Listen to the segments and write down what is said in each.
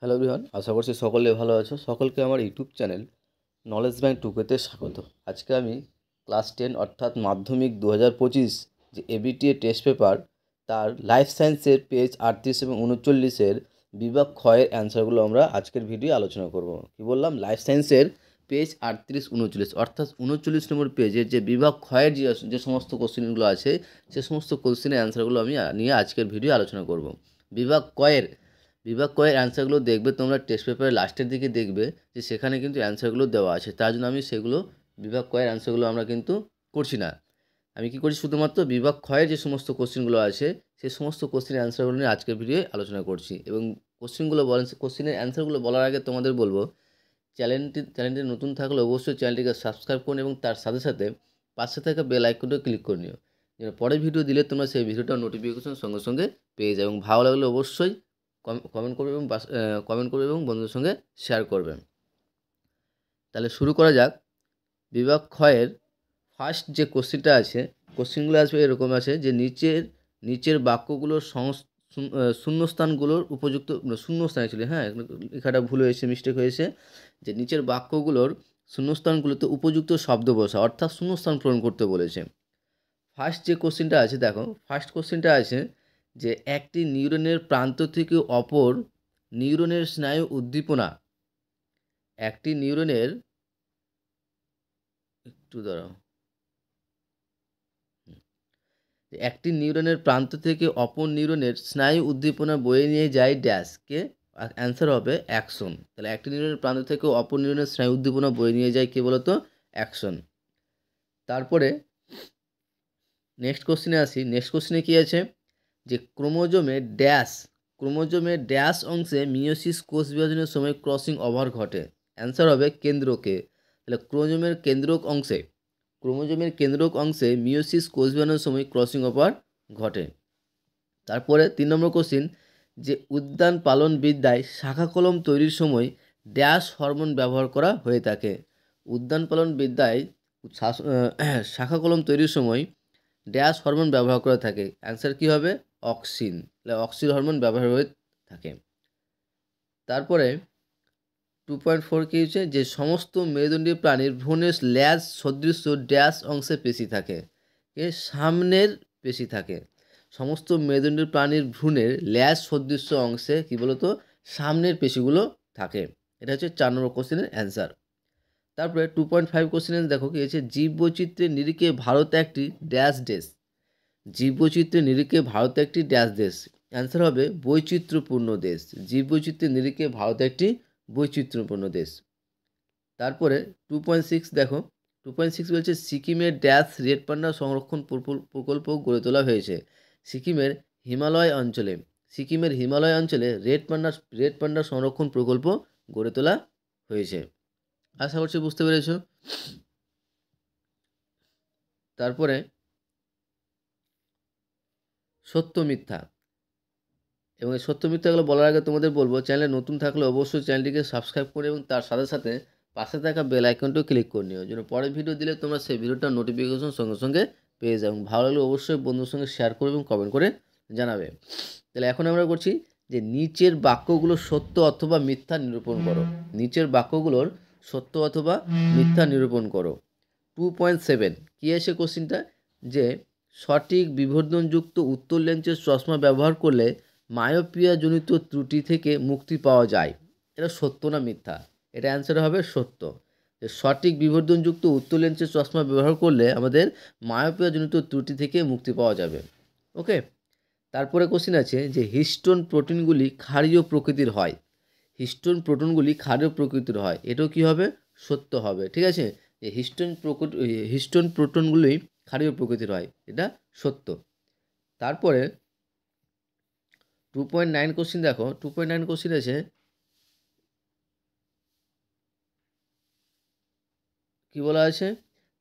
Hello everyone, আশা করছি সকলে ভালো আছো। সকলকে আমার ইউটিউব চ্যানেল নলেজ ব্যাংক টুকেতে স্বাগত। আজকে আমি ক্লাস 10 অর্থাৎ মাধ্যমিক 2025 যে এবিটিএ টেস্ট পেপার তার লাইফ সায়েন্সের পেজ 38 এবং 39-এর বিভাগ ক্ষয়ের অ্যান্সারগুলো আমরা আজকের ভিডিও আলোচনা করব। কি বললাম? লাইফ সায়েন্সের পেজ 38-39 অর্থাৎ 39 নম্বর পেজের যে বিভাগ ক্ষয়ের যে সমস্ত কোশ্চেনগুলো আছে সে সমস্ত কোশ্চেনের অ্যান্সারগুলো আমি নিয়ে আজকের ভিডিও আলোচনা করব। বিভাগ কয়ের অ্যান্সারগুলো দেখবে তোমরা টেস্ট পেপারের লাস্টের দিকে দেখবে যে সেখানে কিন্তু অ্যান্সারগুলো দেওয়া আছে। তার জন্য আমি সেগুলো বিভাগ কয়ের অ্যান্সারগুলো আমরা কিন্তু করছি না। আমি কি করছি, শুধুমাত্র বিভাগ ক্ষয়ের যে সমস্ত কোশ্চেনগুলো আছে সেই সমস্ত কোশ্চেনের অ্যান্সারগুলো নিয়ে আজকের ভিডিওয়ে আলোচনা করছি। এবং কোশ্চেনের অ্যান্সারগুলো বলার আগে তোমাদের বলবো, চ্যানেলটি নতুন থাকলে অবশ্যই চ্যানেলটিকে সাবস্ক্রাইব করুন এবং তার সাথে সাথে পাশে থাকা বেল আইকনটা ক্লিক করে নিও, যেন পরের ভিডিও দিলে তোমরা সেই ভিডিওটার নোটিফিকেশন সঙ্গে সঙ্গে পেয়ে যাও। এবং ভালো লাগলে অবশ্যই কমেন্ট করবে এবং বন্ধুদের সঙ্গে শেয়ার করবেন। তাহলে শুরু করা যাক। বিভাগ ক্ষয়ের ফার্স্ট যে কোশ্চেনটা আছে, কোশ্চেনগুলো আসবে এরকম আছে যে নিচের বাক্যগুলোর শূন্যস্থানগুলোর উপযুক্ত শূন্যস্থান ছিল, হ্যাঁ লেখাটা ভুল হয়েছে, মিস্টেক হয়েছে, যে নিচের বাক্যগুলোর শূন্যস্থানগুলোতে উপযুক্ত শব্দ বসা অর্থাৎ শূন্যস্থান পূরণ করতে বলেছে। ফার্স্ট যে কোশ্চেনটা আছে দেখো, ফার্স্ট কোশ্চেনটা আছে যে একটি নিউরনের প্রান্ত থেকে অপর নিউরনের স্নায়ু উদ্দীপনা, একটি নিউরনের একটি নিউরনের প্রান্ত থেকে অপর নিউরনের স্নায়ু উদ্দীপনা বয়ে নিয়ে যায় ড্যাশকে, অ্যান্সার হবে অ্যাকশন। তাহলে একটি নিউরনের প্রান্ত থেকে অপর নিউরনের স্নায়ু উদ্দীপনা বয়ে নিয়ে যায় কে বলতো? অ্যাকশন। তারপরে নেক্সট কোশ্চেনে আসি। নেক্সট কোশ্চেনে কি আছে যে ক্রোমোজোমের ড্যাশ অংশে মিয়োসিস কোষ বিভাজনের সময় ক্রসিং ওভার ঘটে, অ্যান্সার হবে কেন্দ্রকে। তাহলে ক্রোমোজোমের কেন্দ্রক অংশে মিয়োসিস কোষ বিভাজনের সময় ক্রসিং ওভার ঘটে। তারপরে 3 নম্বর কোশ্চিন যে উদ্যান পালন বিদ্যায় শাখা কলম তৈরির সময় ড্যাশ হরমোন ব্যবহার করা হয়ে থাকে। উদ্যান পালন বিদ্যায় শাখা কলম তৈরির সময় ড্যাশ হরমোন ব্যবহার করে থাকে, অ্যান্সার কি হবে? অক্সিন। তাহলে অক্সিন হরমোন ব্যবহার হয়ে থাকে। তারপরে 2.4 কি হচ্ছে যে সমস্ত মেরুদণ্ডী প্রাণীর ভ্রূণের ল্যাজ সদৃশ্য ড্যাশ অংশে পেশি থাকে, সামনের পেশি থাকে। সমস্ত মেরুদণ্ডী প্রাণীর ভ্রূণের ল্যাজ সদৃশ্য অংশে কি বলতো? সামনের পেশিগুলো থাকে। এটা হচ্ছে 4 নম্বর কোশ্চেনের অ্যান্সার। তারপরে 2.5 কোশ্চেনে দেখো কি হচ্ছে জীববৈচিত্র্যের নিরিখে ভারত একটি ড্যাশ দেশ। জীববৈচিত্র্যের নিরিখে ভারত একটি ড্যাশ দেশ, অ্যান্সার হবে বৈচিত্র্যপূর্ণ দেশ। জীববৈচিত্র্যের নিরিখে ভারত একটি বৈচিত্র্যপূর্ণ দেশ। তারপরে 2.6 দেখো, 2.6 বলছে সিকিমের ড্যাশ রেড পান্ডা সংরক্ষণ প্রকল্প গড়ে তোলা হয়েছে। সিকিমের হিমালয় অঞ্চলে রেড পান্ডা সংরক্ষণ প্রকল্প গড়ে তোলা হয়েছে। আশা করছি বুঝতে পেরেছ। তারপরে সত্য মিথ্যা, এবং এই সত্য মিথ্যাগুলো বলার আগে তোমাদের বলবো, চ্যানেলে নতুন থাকলে অবশ্যই চ্যানেলটিকে সাবস্ক্রাইব করে এবং তার সাথে সাথে পাশে থাকা বেল আইকনটিও ক্লিক করে নিও, যেন পরের ভিডিও দিলে তোমরা সেই ভিডিওটার নোটিফিকেশন সঙ্গে সঙ্গে পেয়ে যাও। ভালো লাগলে অবশ্যই বন্ধুর সঙ্গে শেয়ার করবে এবং কমেন্ট করে জানাবে। তাহলে এখন আমরা করছি যে নিচের বাক্যগুলো সত্য অথবা মিথ্যা নিরূপণ করো। নিচের বাক্যগুলোর সত্য অথবা মিথ্যা নিরূপণ করো। 2.7 কী আছে কোশ্চিনটা যে সঠিক বিবর্ধনযুক্ত উত্তর লেন্সের চশমা ব্যবহার করলে মায়োপিয়া জনিত ত্রুটি থেকে মুক্তি পাওয়া যায়, এটা সত্য না মিথ্যা? এটা অ্যান্সার হবে সত্য। যে সঠিক বিবর্ধনযুক্ত উত্তর লেন্সের চশমা ব্যবহার করলে আমাদের মায়োপিয়া জনিত ত্রুটি থেকে মুক্তি পাওয়া যাবে। ওকে। তারপরে কোশ্চিন আছে যে হিস্টোন প্রোটিনগুলি ক্ষারীয় প্রকৃতির হয়। এটাও কি হবে? সত্য হবে। ঠিক আছে, যে হিস্টোন প্রোটনগুলি ক্ষারীয় প্রকৃতির হয়, এটা সত্য। তারপরে 2.9 কোশ্চিন দেখো, 2.9 কোশ্চিন আছে কি বলা আছে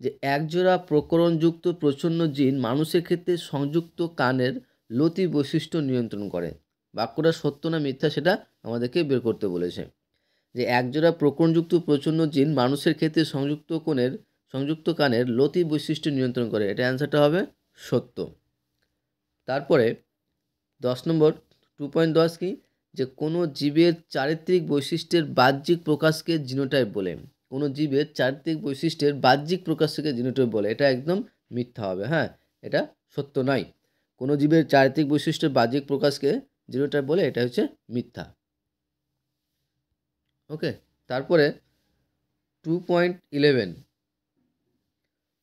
যে একজোড়া প্রকরণযুক্ত প্রচ্ছন্ন জিন মানুষের ক্ষেত্রে সংযুক্ত কানের লতি বৈশিষ্ট্য নিয়ন্ত্রণ করে। বাক্যটা সত্য না মিথ্যা সেটা আমাদেরকে বের করতে বলেছে। যে একজোড়া প্রকরণযুক্ত প্রচ্ছন্ন জিন মানুষের ক্ষেত্রে সংযুক্ত কানের লতি বৈশিষ্ট্য নিয়ন্ত্রণ করে, এটা অ্যান্সারটা হবে সত্য। তারপরে 10 নম্বর 2.10 কি যে কোনো জীবের চারিত্রিক বৈশিষ্ট্যের বাহ্যিক প্রকাশকে জিনোটাইপ বলে। কোনো জীবের চারিত্রিক বৈশিষ্ট্যের বাহ্যিক প্রকাশকে জিনোটাইপ বলে। এটা একদম মিথ্যা হবে, হ্যাঁ, এটা সত্য নয়। কোনো জীবের চারিত্রিক বৈশিষ্ট্যের বাহ্যিক প্রকাশকে জিনোটাইপ বলে, এটা হচ্ছে মিথ্যা। ওকে, তারপরে 2.11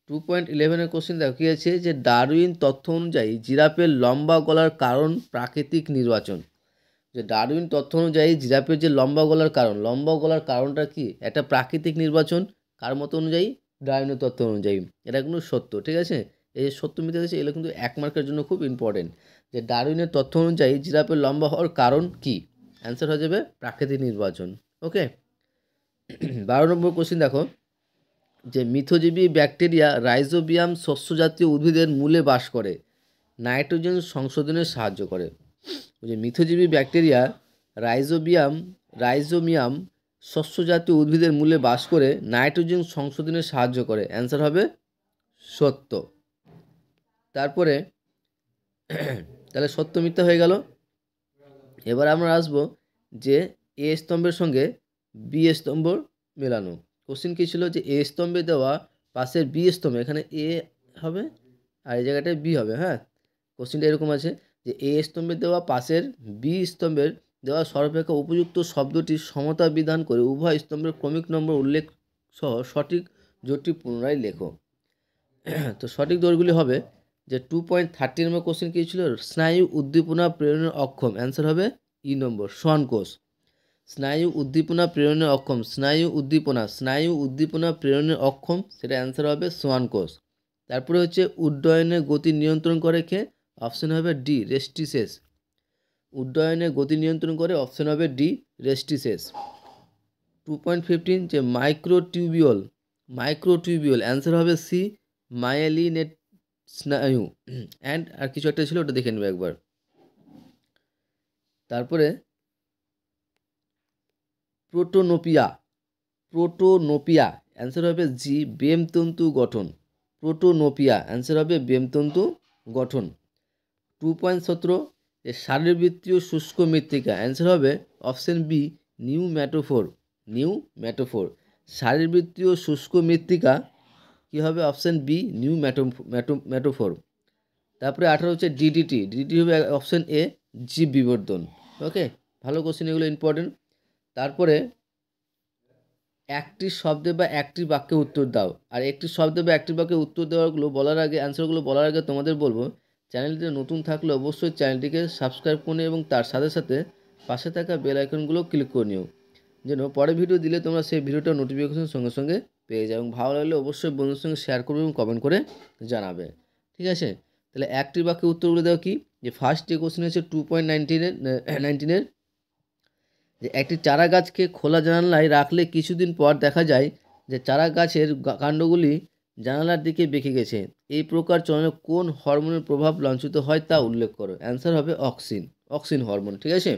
2.11 কোশ্চেন দেখো কি আছে, যে ডারউইন তথ্য অনুযায়ী জিরাফের লম্বা গলার কারণ প্রাকৃতিক নির্বাচন। যে ডারউইন তথ্য অনুযায়ী জিরাফের যে লম্বা গলার কারণটা কি, একটা প্রাকৃতিক নির্বাচন। কার মতো অনুযায়ী? ডারউইনের তথ্য অনুযায়ী। এটা কিন্তু সত্য, ঠিক আছে। এই যে সত্য মিথ্যা আছে, এগুলো কিন্তু 1 মার্কের জন্য খুব ইম্পর্টেন্ট। যে ডারউইনের তথ্য অনুযায়ী জিরাফের লম্বা হওয়ার কারণ কি? অ্যান্সার হয়ে যাবে প্রাকৃতিক নির্বাচন। ওকে, 12 নম্বর কোশ্চেন দেখো, যে মিথজীবী ব্যাকটেরিয়া রাইজোবিয়াম শস্যজাতীয় উদ্ভিদের মূলে বাস করে, নাইট্রোজেন সংশোধনে সাহায্য করে। যে মিথজীবী ব্যাকটেরিয়া রাইজোমিয়াম শস্যজাতীয় উদ্ভিদের মূলে বাস করে নাইট্রোজেন সংশোধনে সাহায্য করে। অ্যান্সার হবে সত্য। তারপরে তাহলে সত্য মিথ্যা হয়ে গেল। এবার আমরা আসবো যে এ স্তম্ভের সঙ্গে বি স্তম্ভ মেলানো। কোশ্চিন কী ছিল, যে এ স্তম্ভে দেওয়া পাশের বি স্তম্ভে, এখানে এ হবে আর এই জায়গাটায় বি হবে, হ্যাঁ। কোশ্চিনটা এরকম আছে, যে এ স্তম্ভে দেওয়া পাশের বি স্তম্ভের দেওয়া সর্বাপেক্ষা উপযুক্ত শব্দটির সমতা বিধান করে উভয় স্তম্ভের ক্রমিক নম্বর উল্লেখ সহ সঠিক জোটটি পুনরায় লেখো। তো সঠিক দৌড়গুলি হবে যে 2.13 নম্বর কোশ্চেন কী ছিল, স্নায়ু উদ্দীপনা প্রেরণের অক্ষম। অ্যান্সার হবে ই নম্বর, শ্বান কোষ। স্নায়ু উদ্দীপনা প্রেরণের অক্ষম, স্নায়ু উদ্দীপনা প্রেরণের অক্ষম, সেটা অ্যান্সার হবে শ্বান কোষ। তারপরে হচ্ছে উড্ডয়নের গতি নিয়ন্ত্রণ করে কে? অপশন হবে ডি, রেস্টিসেস। উড্ডয়নের গতি নিয়ন্ত্রণ করে, অপশন হবে ডি, রেস্টিসেস। 2.15 যে মাইক্রোটিউবিউল, অ্যান্সার হবে সি, মায়েলিনেট স্নায়ু। অ্যান্ড আর কিছু একটা ছিল, ওটা দেখে নেবে একবার। তারপরে প্রোটোনোপিয়া, অ্যান্সার হবে জি, বেমতন্তু গঠন। প্রোটোনোপিয়া, অ্যান্সার হবে বেমতন্তু গঠন। 2.17 শারীরবৃত্তীয় শুষ্ক মৃত্তিকা, অ্যান্সার হবে অপশন বি, নিউম্যাটোফোর। শারীরবৃত্তীয় শুষ্ক মৃত্তিকা কী হবে? Option B, pneumatophore. তারপরে 18 হচ্ছে ডিডিটি হবে অপশন এ, জীব বিবর্ধন। ওকে, ভালো কোশ্চেন, এগুলো ইম্পর্টেন্ট। তারপরে একটি শব্দে বা একটি বাক্যে উত্তর দাও। আর একটি শব্দে বা একটি বাক্যে উত্তর দেওয়াগুলো বলার আগে, অ্যান্সারগুলো বলার আগে তোমাদের বলবো, চ্যানেলটিতে নতুন থাকলে অবশ্যই চ্যানেলটিকে সাবস্ক্রাইব করে নিও এবং তার সাথে সাথে পাশে থাকা বেল আইকনগুলো ক্লিক করে নিও, যেন পরে ভিডিও দিলে তোমরা সেই ভিডিওটার নোটিফিকেশন সঙ্গে সঙ্গে পেয়ে যাও। এবং ভালো লাগলে অবশ্যই বন্ধুদের সঙ্গে শেয়ার করবে এবং কমেন্ট করে জানাবে, ঠিক আছে। তাহলে একটি বাক্যে উত্তরগুলো দেওয়া কি, যে ফার্স্ট যে কোশ্চেন হচ্ছে 2.19-এর যে একটি চারা গাছকে খোলা জানালায় রাখলে কিছুদিন পর দেখা যায় যে চারা গাছের কাণ্ডগুলি জানালার দিকে বেঁকে গেছে। এই প্রকার চলনে কোন হরমোনের প্রভাব লাঞ্ছিত হয় তা উল্লেখ করো। অ্যান্সার হবে অক্সিন হরমোন, ঠিক আছে।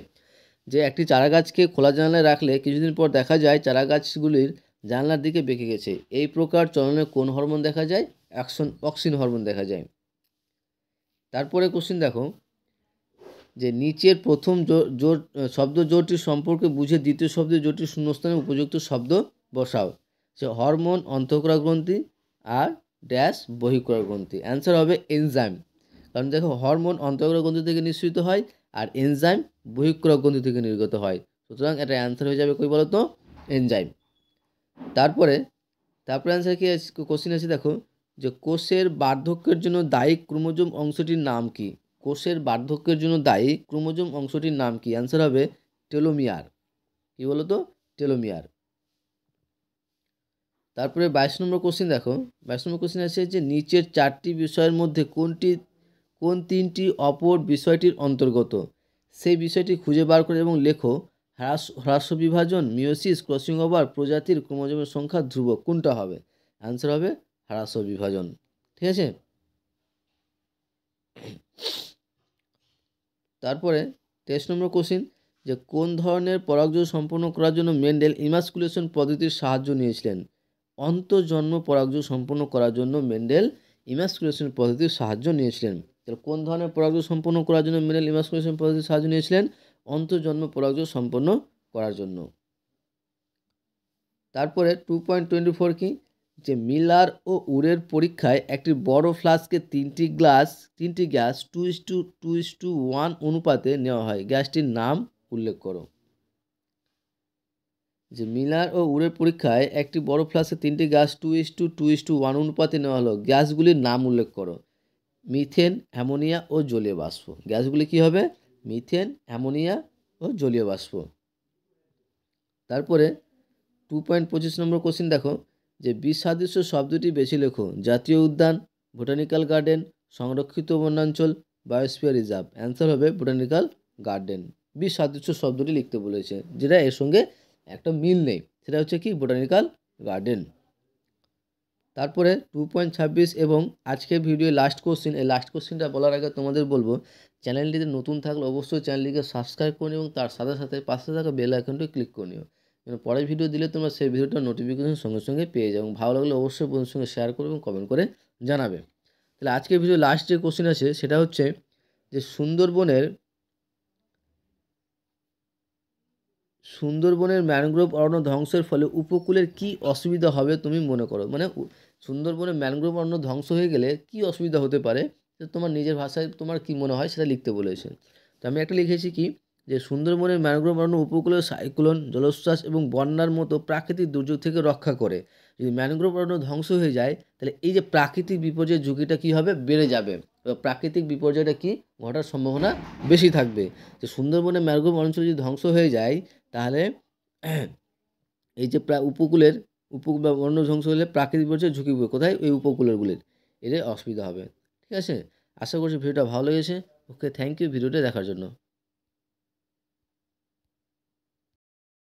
যে একটি চারা গাছকে খোলা জানালায় রাখলে কিছুদিন পর দেখা যায় চারা গাছগুলির জানলার দিকে বেঁকে গেছে। এই প্রকার চলনে কোন হরমোন দেখা যায়? অক্সিন হরমোন দেখা যায়। তারপরে কোশ্চিন দেখো, যে নিচের প্রথম শব্দ জোড়টির সম্পর্কে বুঝে দ্বিতীয় শব্দের জোড়টির শূন্যস্থানে উপযুক্ত শব্দ বসাও। সে হরমোন, অন্তঃক্ষরা গ্রন্থি আর ড্যাশ বহিঃক্ষরা গ্রন্থি। অ্যান্সার হবে এনজাইম। কারণ দেখো, হরমোন অন্তঃক্ষরা গ্রন্থি থেকে নিঃসৃত হয় আর এনজাইম বহিঃক্ষরা গ্রন্থি থেকে নির্গত হয়। সুতরাং এটা অ্যান্সার হয়ে যাবে কই বলো তো? এনজাইম। তারপরে অ্যান্সার কি কোশ্চিন আছে দেখো, যে কোষের বার্ধক্যের জন্য দায়ী ক্রোমোজোম অংশটির নাম কি? কোষের বার্ধক্যের জন্য দায়ী ক্রোমোজোম অংশটির নাম কি? অ্যান্সার হবে টেলোমিয়ার। কি বলো তো? টেলোমিয়ার। তারপরে 22 নম্বর কোশ্চিন দেখো, 22 নম্বর কোশ্চিন আছে যে নিচের চারটি বিষয়ের মধ্যে কোন তিনটি অপর বিষয়টির অন্তর্গত? সেই বিষয়টি খুঁজে বার করে এবং লেখো। হ্রাস বিভাজন, মিওসিস, ক্রসিং ওভার, প্রজাতির ক্রোমোজোমের সংখ্যা ধ্রুবক, কোনটা হবে? অ্যান্সার হবে হ্রাস বিভাজন, ঠিক আছে। তারপরে 23 নম্বর কোশ্চিন, যে কোন ধরনের পরাগযোগ সম্পন্ন করার জন্য মেন্ডেল ইমাস্কুলেশন পদ্ধতির সাহায্য নিয়েছিলেন? অন্তঃজন্ম পরাগযোগ সম্পন্ন করার জন্য মেন্ডেল ইমাস্কুলেশন পদ্ধতির সাহায্য নিয়েছিলেন। তাহলে কোন ধরনের পরাগযোগ সম্পন্ন করার জন্য মেন্ডেল ইমাস্কুলেশন পদ্ধতির সাহায্য নিয়েছিলেন? অন্তর্জন্ম পরাগযোগ সম্পন্ন করার জন্য। তারপরে 2.24 কি, যে মিলার ও উরের পরীক্ষায় একটি বড় ফ্লাস্কে তিনটি গ্যাস 2:1 অনুপাতে নেওয়া হয়, গ্যাসটির নাম উল্লেখ করো। যে মিলার ও উরের পরীক্ষায় একটি বড় ফ্লাস্কে তিনটি গ্যাস 2:1 অনুপাতে নেওয়া হলো, গ্যাসগুলির নাম উল্লেখ করো। মিথেন, অ্যামোনিয়া ও জলীয় বাষ্প। গ্যাসগুলি কি হবে? মিথেন, অ্যামোনিয়া ও জলীয় বাষ্প। তারপরে 2.25 নম্বর কোশ্চিন দেখো, যে বিসাদৃশ্য শব্দটি বেছে লেখো। জাতীয় উদ্যান, বোটানিক্যাল গার্ডেন, সংরক্ষিত বনাঞ্চল, বায়োস্ফিয়ার রিজার্ভ। অ্যান্সার হবে বোটানিক্যাল গার্ডেন। বিসাদৃশ্য শব্দটি লিখতে বলেছে, যেটা এর সঙ্গে একটা মিল নেই, সেটা হচ্ছে কি বোটানিক্যাল গার্ডেন। তারপরে 2.26 এবং আজকের ভিডিও লাস্ট কোশ্চিন। এই লাস্ট কোশ্চিনটা বলার আগে তোমাদের বলবো, চ্যানেলটিতে নতুন থাকলে অবশ্যই চ্যানেলটিকে সাবস্ক্রাইব করে নিও এবং তার সাথে সাথে পাশে থাকা বেল আইকনটি ক্লিক করে নিও, যেন পরের ভিডিও দিলে তোমরা সেই ভিডিওটার নোটিফিকেশন সঙ্গে সঙ্গে পেয়ে যাও। এবং ভালো লাগলে অবশ্যই বন্ধুদের সঙ্গে শেয়ার করবে এবং কমেন্ট করে জানাবে। তাহলে আজকের ভিডিও লাস্ট যে কোশ্চিন আছে সেটা হচ্ছে যে সুন্দরবনের ম্যানগ্রোভ অরণ্য ধ্বংসের ফলে উপকূলের কি অসুবিধা হবে তুমি মনে করো? মানে সুন্দরবনের ম্যানগ্রোভ অরণ্য ধ্বংস হয়ে গেলে কি অসুবিধা হতে পারে, তোমার নিজের ভাষায় তোমার কি মনে হয় সেটা লিখতে বলেছে। তো আমি একটা লিখেছি কি, যে সুন্দরবনের ম্যানগ্রোভ অরণ্য উপকূলের সাইক্লোন, জলোচ্ছ্বাস এবং বন্যার মতো প্রাকৃতিক দুর্যোগ থেকে রক্ষা করে। যদি ম্যানগ্রোভ অরণ্য ধ্বংস হয়ে যায় তাহলে এই যে প্রাকৃতিক বিপর্যয়ের ঝুঁকিটা কী হবে? বেড়ে যাবে। প্রাকৃতিক বিপর্যয়টা কি ঘটার সম্ভাবনা বেশি থাকবে। যে সুন্দরবনের ম্যানগ্রোভ অঞ্চল যদি ধ্বংস হয়ে যায় তাহলে এই যে উপকূল বা অরণ্য ধ্বংস হলে প্রাকৃতিক বিপর্যয়ের ঝুঁকি কোথায়? ওই উপকূলগুলির, এর অসুবিধা হবে। ঠিক আছে, আশা করছি ভিডিওটা ভালো লেগেছে। ওকে, থ্যাংক ইউ ভিডিওটা দেখার জন্য।